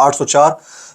804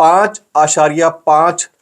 5.5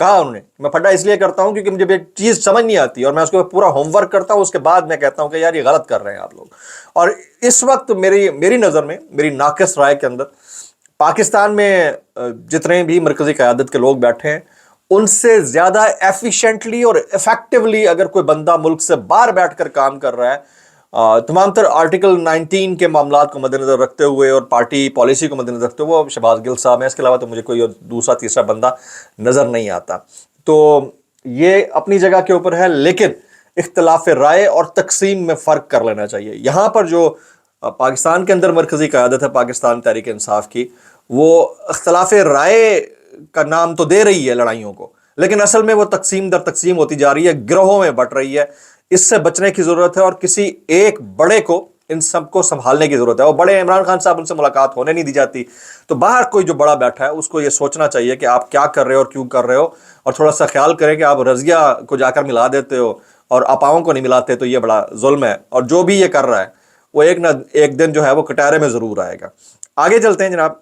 کہا انہوں نے. میں پھڈا اس لیے کرتا ہوں کیونکہ مجھے ایک چیز سمجھ نہیں آتی اور میں اس کو پورا ہوم ورک کرتا ہوں, اس کے بعد میں کہتا ہوں کہ یار یہ غلط کر رہے ہیں آپ لوگ. اور اس وقت میری نظر میں, میری ناقص رائے کے اندر, پاکستان میں جتنے بھی مرکزی قیادت کے لوگ بیٹھے ہیں ان سے زیادہ ایفیشینٹلی اور افیکٹولی اگر کوئی بندہ ملک سے باہر بیٹھ کر کام کر رہا ہے, تمام تر آرٹیکل 19 کے معاملات کو مد نظر رکھتے ہوئے اور پارٹی پالیسی کو مد نظر رکھتے ہوئے, وہ شہباز گل صاحب ہیں. اس کے علاوہ تو مجھے کوئی دوسرا تیسرا بندہ نظر نہیں آتا. تو یہ اپنی جگہ کے اوپر ہے, لیکن اختلاف رائے اور تقسیم میں فرق کر لینا چاہیے. یہاں پر جو پاکستان کے اندر مرکزی قیادت ہے پاکستان تحریک انصاف کی, وہ اختلاف رائے کا نام تو دے رہی ہے لڑائیوں کو, لیکن اصل میں وہ تقسیم در تقسیم ہوتی جا رہی ہے, گروہوں میں بٹ رہی ہے. اس سے بچنے کی ضرورت ہے اور کسی ایک بڑے کو ان سب کو سنبھالنے کی ضرورت ہے. اور بڑے عمران خان صاحب, ان سے ملاقات ہونے نہیں دی جاتی, تو باہر کوئی جو بڑا بیٹھا ہے اس کو یہ سوچنا چاہیے کہ آپ کیا کر رہے ہو اور کیوں کر رہے ہو, اور تھوڑا سا خیال کریں کہ آپ رضیہ کو جا کر ملا دیتے ہو اور آپاؤں کو نہیں ملاتے, تو یہ بڑا ظلم ہے. اور جو بھی یہ کر رہا ہے وہ ایک نہ ایک دن جو ہے وہ کٹہرے میں ضرور آئے گا. آگے چلتے ہیں جناب.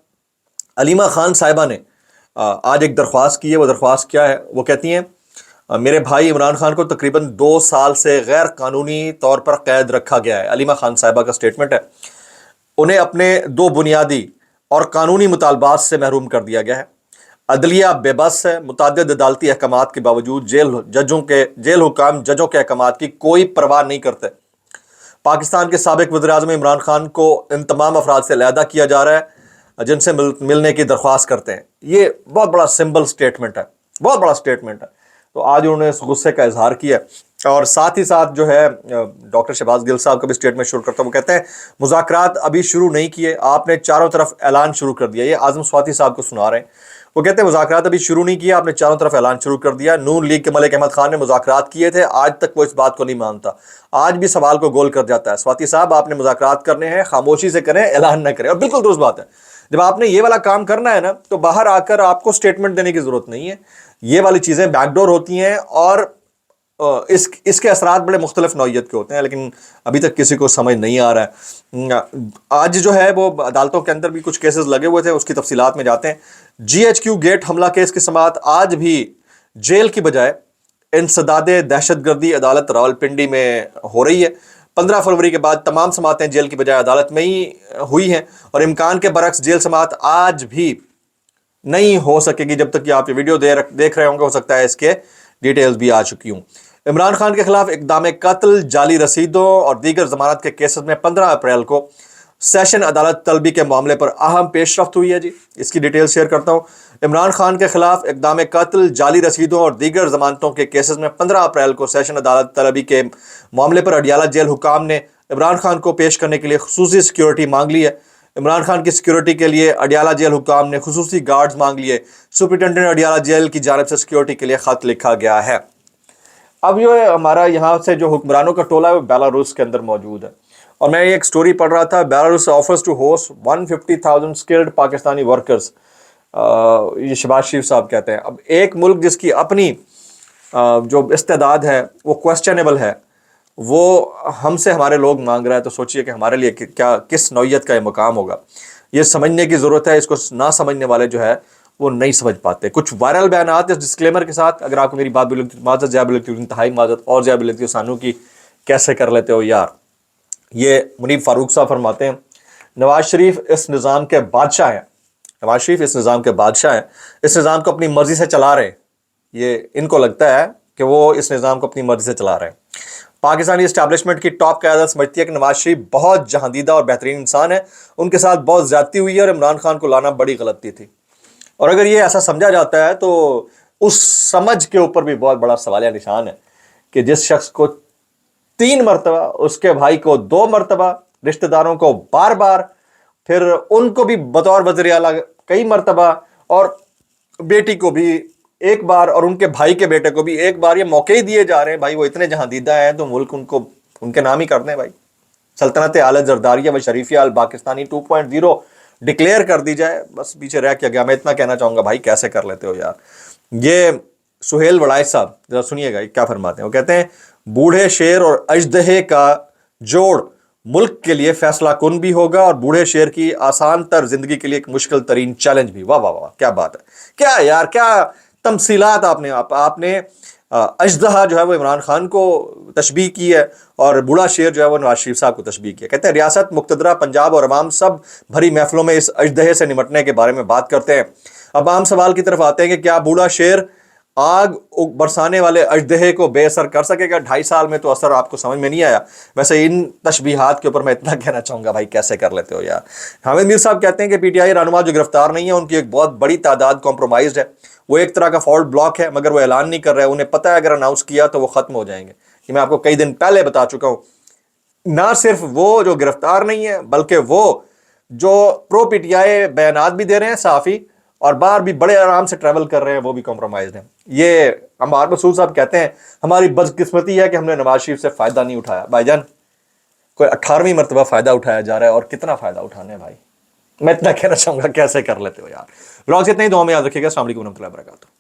علیمہ خان صاحبہ نے آج ایک درخواست کی ہے. وہ درخواست کیا ہے؟ وہ کہتی ہیں میرے بھائی عمران خان کو تقریباً 2 سال سے غیر قانونی طور پر قید رکھا گیا ہے. علیمہ خان صاحبہ کا سٹیٹمنٹ ہے. انہیں اپنے 2 بنیادی اور قانونی مطالبات سے محروم کر دیا گیا ہے. عدلیہ بے بس ہے. متعدد عدالتی احکامات کے باوجود جیل حکام ججوں کے احکامات کی کوئی پرواہ نہیں کرتے. پاکستان کے سابق وزیر اعظم عمران خان کو ان تمام افراد سے علیحدہ کیا جا رہا ہے جن سے ملنے کی درخواست کرتے ہیں. یہ بہت بڑا سمبل سٹیٹمنٹ ہے, بہت بڑا سٹیٹمنٹ ہے. تو آج انہوں نے اس غصے کا اظہار کیا, اور ساتھ ہی ساتھ جو ہے ڈاکٹر شہباز گل صاحب کا بھی سٹیٹمنٹ شروع کرتا ہوں. وہ کہتے ہیں مذاکرات ابھی شروع نہیں کیے, آپ نے چاروں طرف اعلان شروع کر دیا. یہ اعظم سواتی صاحب کو سنا رہے ہیں. وہ کہتے ہیں مذاکرات ابھی شروع نہیں کیا, آپ نے چاروں طرف اعلان شروع کر دیا. نون لیگ کے ملک احمد خان نے مذاکرات کیے تھے, آج تک وہ اس بات کو نہیں مانتا, آج بھی سوال کو گول کر جاتا ہے. سواتی صاحب, آپ نے مذاکرات کرنے ہیں, خاموشی سے کریں, اعلان نہ کریں. اور بالکل درست بات ہے, جب آپ نے یہ والا کام کرنا ہے نا, تو باہر آ کر آپ کو سٹیٹمنٹ دینے کی ضرورت نہیں ہے. یہ والی چیزیں بیک ڈور ہوتی ہیں اور اس کے اثرات بڑے مختلف نوعیت کے ہوتے ہیں, لیکن ابھی تک کسی کو سمجھ نہیں آ رہا ہے. آج جو ہے وہ عدالتوں کے اندر بھی کچھ کیسز لگے ہوئے تھے, اس کی تفصیلات میں جاتے ہیں. GHQ گیٹ حملہ کیس کی سماعت آج بھی جیل کی بجائے انسداد دہشت گردی عدالت راولپنڈی میں ہو رہی ہے. 15 فروری کے بعد تمام سماعتیں جیل کی بجائے عدالت میں ہی ہوئی ہیں, اور امکان کے برعکس جیل سماعت آج بھی نہیں ہو سکے گی جب تک کہ آپ یہ ویڈیو دیکھ رہے ہوں گے. ہو سکتا ہے اس کے ڈیٹیلز بھی آ چکی ہوں. عمران خان کے خلاف اقدام قتل, جعلی رسیدوں اور دیگر ضمانت کے کیسز میں 15 اپریل کو سیشن عدالت طلبی کے معاملے پر اہم پیش رفت ہوئی ہے. جی اس کی ڈیٹیل شیئر کرتا ہوں. عمران خان کے خلاف اقدام قتل, جعلی رسیدوں اور دیگر ضمانتوں کے کیسز میں 15 اپریل کو سیشن عدالت طلبی کے معاملے پر اڈیالہ جیل حکام نے عمران خان کو پیش کرنے کے لیے خصوصی سیکیورٹی مانگ لی ہے. عمران خان کی سیکیورٹی کے لیے اڈیالہ جیل حکام نے خصوصی گارڈز مانگ لیے. سپرنٹینڈنٹ اڈیالہ جیل کی جانب سے سیکیورٹی کے لیے خط لکھا گیا ہے. اب یہ ہمارا یہاں سے جو حکمرانوں کا ٹولہ ہے وہ بیلاروس کے اندر موجود ہے, اور میں ایک سٹوری پڑھ رہا تھا. Belarus offers to host 150,000 skilled Pakistani workers, یہ شہباز شریف صاحب کہتے ہیں. اب ایک ملک جس کی اپنی جو استعداد ہے وہ کوسچنیبل ہے, وہ ہم سے ہمارے لوگ مانگ رہا ہے, تو سوچئے کہ ہمارے لیے کیا کس نوعیت کا یہ مقام ہوگا. یہ سمجھنے کی ضرورت ہے, اس کو نہ سمجھنے والے جو ہے وہ نہیں سمجھ پاتے. کچھ وائرل بیانات اس ڈسکلیمر کے ساتھ, اگر آپ کو میری بات بھی لگتی معذرت, زیادہ بھی لگتی ہے, انتہائی معذرت, اور زیادہ بھی لگتی ہے سانو کی, کیسے کر لیتے ہو یار. یہ منیب فاروق صاحب فرماتے ہیں نواز شریف اس نظام کے بادشاہ ہیں, نواز شریف اس نظام کے بادشاہ ہیں, اس نظام کو اپنی مرضی سے چلا رہے ہیں. یہ ان کو لگتا ہے کہ وہ اس نظام کو اپنی مرضی سے چلا رہے ہیں. پاکستانی اسٹیبلشمنٹ کی ٹاپ قیادت سمجھتی ہے کہ نواز شریف بہت جہاندیدہ اور بہترین انسان ہے, ان کے ساتھ بہت زیادتی ہوئی ہے اور عمران خان کو لانا بڑی غلطی تھی. اور اگر یہ ایسا سمجھا جاتا ہے تو اس سمجھ کے اوپر بھی بہت بڑا سوالیہ نشان ہے کہ جس شخص کو 3 مرتبہ, اس کے بھائی کو 2 مرتبہ, رشتہ داروں کو بار بار, پھر ان کو بھی بطور وزیر اعلیٰ کئی مرتبہ, اور بیٹی کو بھی ایک بار, اور ان کے بھائی کے بیٹے کو بھی ایک بار, یہ موقع ہی دیے جا رہے ہیں. بھائی وہ اتنے جہاندیدہ ہیں تو ملک ان کے نام ہی کر دیں. بھائی سلطنت آل زرداریہ و شریفیہ الپاکستانی 2.0 ڈکلیئر کر دی جائے, بس پیچھے رہ کے گیا. میں اتنا کہنا چاہوں گا بھائی کیسے کر لیتے ہو یار. یہ سہیل وڑائچ صاحب ذرا سنیے گا کیا فرماتے ہیں. وہ کہتے ہیں بوڑھے شیر اور اژدہے کا جوڑ ملک کے لیے فیصلہ کن بھی ہوگا, اور بوڑھے شیر کی آسان تر زندگی کے لیے ایک مشکل ترین چیلنج بھی. واہ واہ واہ, کیا بات ہے, کیا یار, کیا تمثیلات آپ نے اژدہا جو ہے وہ عمران خان کو تشبیہ کی ہے، اور بوڑھا شیر جو ہے وہ نواز شریف صاحب کو تشبیہ کی ہے۔ کہتے ہیں ریاست، مقتدرہ، پنجاب اور عوام سب بھری محفلوں میں اس اژدہے سے نمٹنے کے بارے میں بات کرتے ہیں۔ اب عام سوال کی طرف آتے ہیں کہ کیا بوڑھا شیر آگ برسانے والے اژدہے کو بے اثر کر سکے گا؟ 2.5 سال میں تو اثر آپ کو سمجھ میں نہیں آیا۔ ویسے ان تشبیہات کے اوپر میں اتنا کہنا چاہوں گا، بھائی کیسے کر لیتے ہو یار۔ حامد میر صاحب کہتے ہیں کہ پی ٹی آئی رہنما جو گرفتار نہیں ہے ان کی ایک بہت بڑی تعداد کمپرومائزڈ ہے، وہ ایک طرح کا فالٹ بلاک ہے، مگر وہ اعلان نہیں کر رہے، انہیں پتہ ہے اگر اناؤنس کیا تو وہ ختم ہو جائیں گے۔ یہ میں آپ کو کئی دن پہلے بتا چکا ہوں۔ نہ صرف وہ جو گرفتار نہیں ہے، بلکہ وہ جو پرو پی ٹی آئی بیانات بھی دے رہے ہیں صحافی، اور باہر بھی بڑے آرام سے ٹریول کر رہے ہیں، وہ بھی کمپرومائزڈ ہیں۔ یہ عمار مسعود صاحب کہتے ہیں ہماری بدقسمتی ہے کہ ہم نے نواز شریف سے فائدہ نہیں اٹھایا۔ بھائی جان، کوئی 18ویں مرتبہ فائدہ اٹھایا جا رہا ہے، اور کتنا فائدہ اٹھانے ہیں بھائی؟ میں اتنا کہنا چاہوں گا کیسے کر لیتے ہو یار۔ ولاگ سے اتنا ہی، دعا میں یاد رکھیے گا۔ السلام علیکم ورحمۃ اللہ وبرکاتہ۔